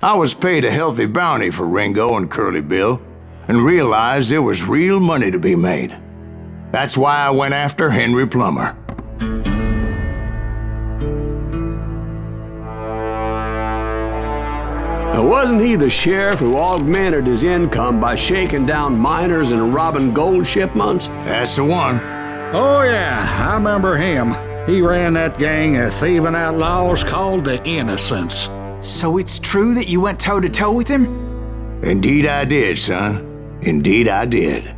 I was paid a healthy bounty for Ringo and Curly Bill, and realized there was real money to be made. That's why I went after Henry Plummer. Now, wasn't he the sheriff who augmented his income by shaking down miners and robbing gold shipments? That's the one. Oh yeah, I remember him. He ran that gang of thieving outlaws called the Innocents. So it's true that you went toe-to-toe with him? Indeed I did, son. Indeed I did.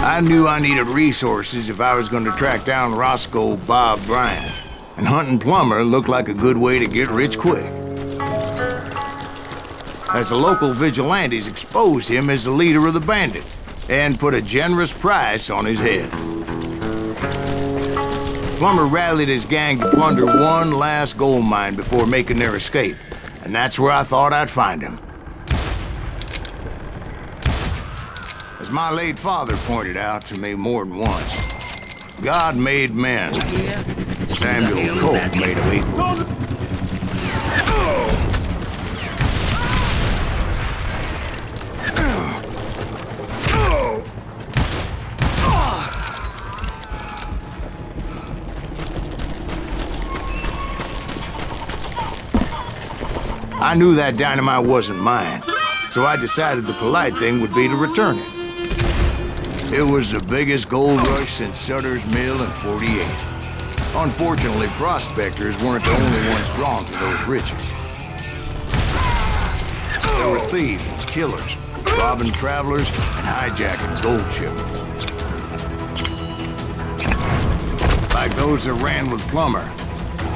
I knew I needed resources if I was going to track down Roscoe Bob Bryant, and hunting Plummer looked like a good way to get rich quick. As the local vigilantes exposed him as the leader of the bandits, and put a generous price on his head. Plummer rallied his gang to plunder one last gold mine before making their escape, and that's where I thought I'd find him. As my late father pointed out to me more than once, God made men. Samuel Colt made them equal. I knew that dynamite wasn't mine, so I decided the polite thing would be to return it. It was the biggest gold rush since Sutter's Mill in '48. Unfortunately, prospectors weren't the only ones drawn to those riches. There were thieves and killers, robbing travelers and hijacking gold shipments. Like those that ran with Plummer.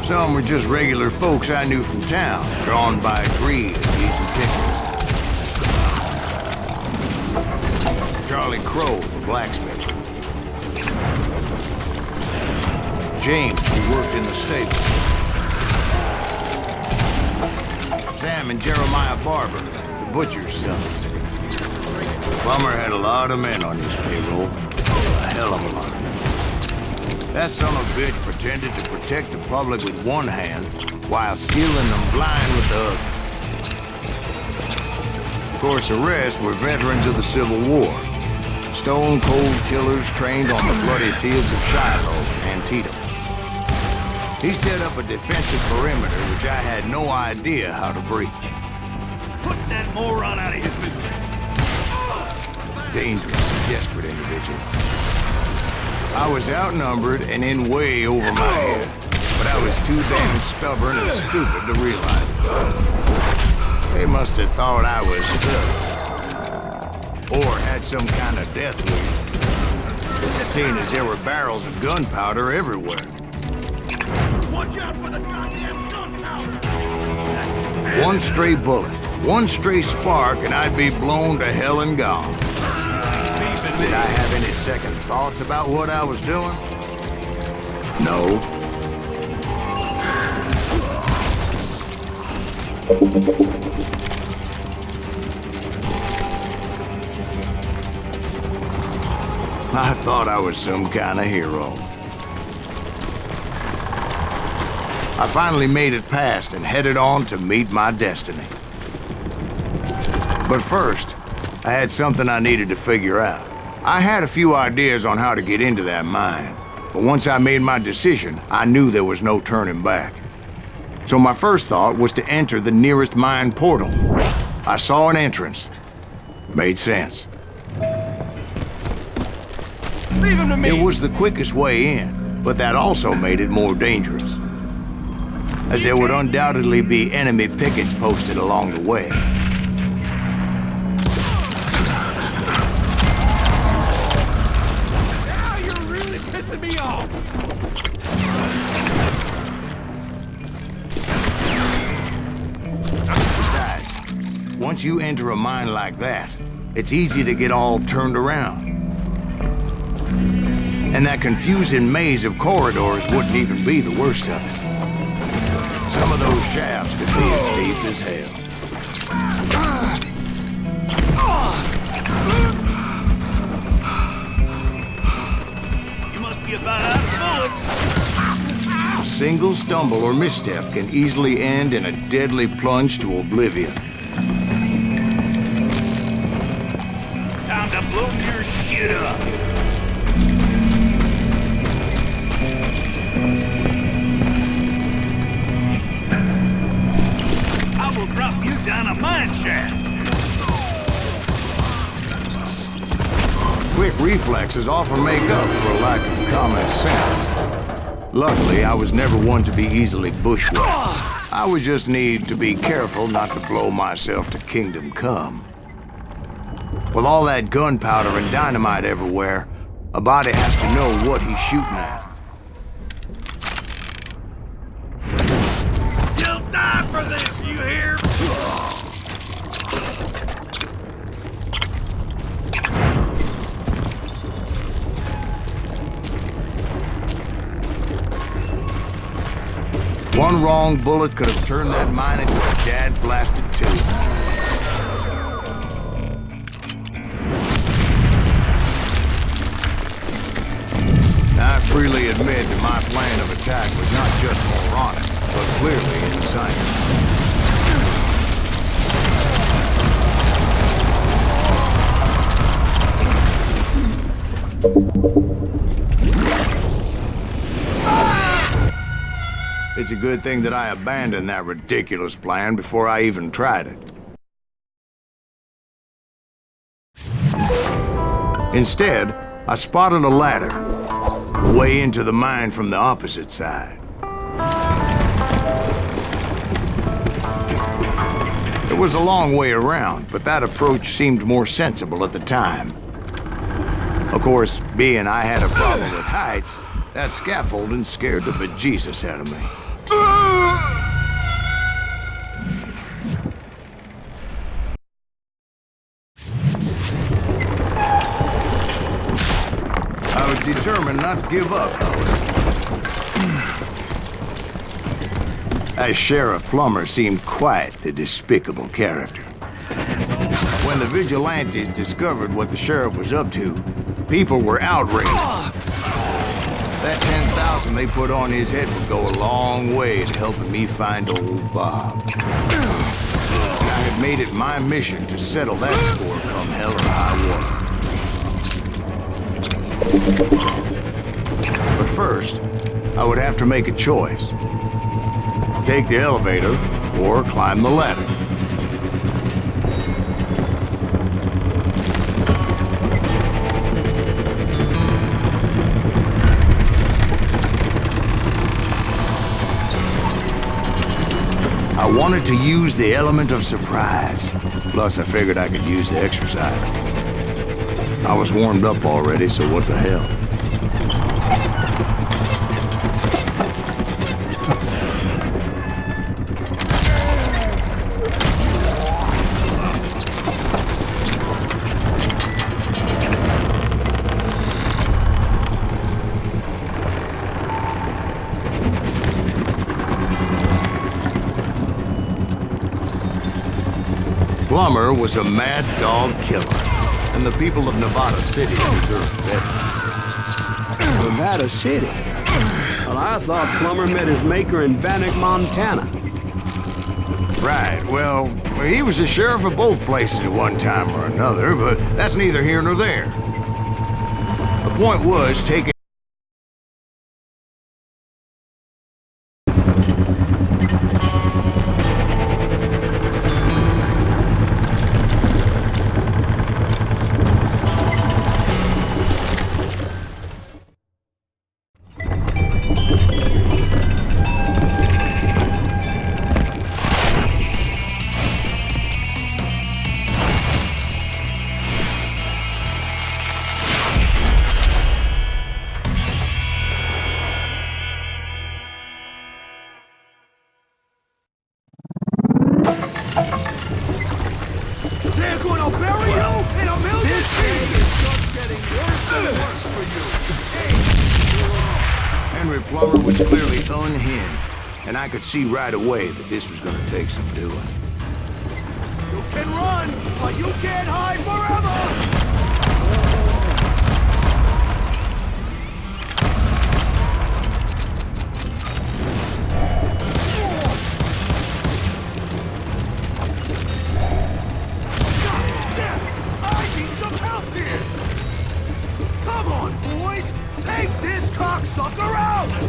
Some were just regular folks I knew from town, drawn by greed and easy pickings. Charlie Crow, the blacksmith. James, who worked in the stable. Sam and Jeremiah Barber, the butcher's son. Plummer had a lot of men on his payroll. A hell of a lot. That son of a bitch pretended to protect the public with one hand while stealing them blind with the other. Of course, the rest were veterans of the Civil War. Stone-cold killers trained on the bloody fields of Shiloh and Antietam. He set up a defensive perimeter which I had no idea how to breach. Put that moron out of his misery. Dangerous, desperate individual. I was outnumbered and in way over my head, but I was too damn stubborn and stupid to realize it. They must have thought I was stuck. Or had some kind of death wish. Seeing as there were barrels of gunpowder everywhere. Watch out for the goddamn gunpowder! One stray bullet, one stray spark, and I'd be blown to hell and gone. Did I have any second thoughts about what I was doing? No. I thought I was some kind of hero. I finally made it past and headed on to meet my destiny. But first, I had something I needed to figure out. I had a few ideas on how to get into that mine, but once I made my decision, I knew there was no turning back. So my first thought was to enter the nearest mine portal. I saw an entrance. Made sense. Leave him to me! It was the quickest way in, but that also made it more dangerous, as there would undoubtedly be enemy pickets posted along the way. Now you're really pissing me off! once you enter a mine like that, it's easy to get all turned around. And that confusing maze of corridors wouldn't even be the worst of it. Some of those shafts could be as deep as hell. You must be about out of bullets. A single stumble or misstep can easily end in a deadly plunge to oblivion. Time to blow your shit up. I will drop you down a mine shaft. Quick reflexes often make up for a lack of common sense. Luckily, I was never one to be easily bushwhacked. I would just need to be careful not to blow myself to kingdom come. With all that gunpowder and dynamite everywhere, a body has to know what he's shooting at. You'll die for this, you hear? One wrong bullet could have turned that mine into a dad-blasted tube. I freely admit that my plan of attack was not just moronic, but clearly insane. It's a good thing that I abandoned that ridiculous plan before I even tried it. Instead, I spotted a ladder, a way into the mine from the opposite side. It was a long way around, but that approach seemed more sensible at the time. Of course, being I had a problem with heights, that scaffolding scared the bejesus out of me. I was determined not to give up, however. As Sheriff Plummer seemed quite the despicable character. When the vigilantes discovered what the sheriff was up to, people were outraged. That 10,000 they put on his head would go a long way to helping me find old Bob. And I had made it my mission to settle that score come hell or high water. But first, I would have to make a choice. Take the elevator or climb the ladder. I wanted to use the element of surprise. Plus, I figured I could use the exercise. I was warmed up already, so what the hell? Plummer was a mad dog killer, and the people of Nevada City deserved better. Nevada City? Well, I thought Plummer met his maker in Bannock, Montana. Right, well, he was the sheriff of both places at one time or another, but that's neither here nor there. The point was taking Plumber was clearly unhinged, and I could see right away that this was gonna take some doing. You can run, but you can't hide forever! Come on, boys! Take this cocksucker out!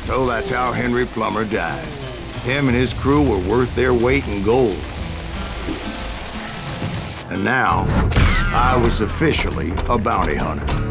So that's how Henry Plummer died. Him and his crew were worth their weight in gold. And now, I was officially a bounty hunter.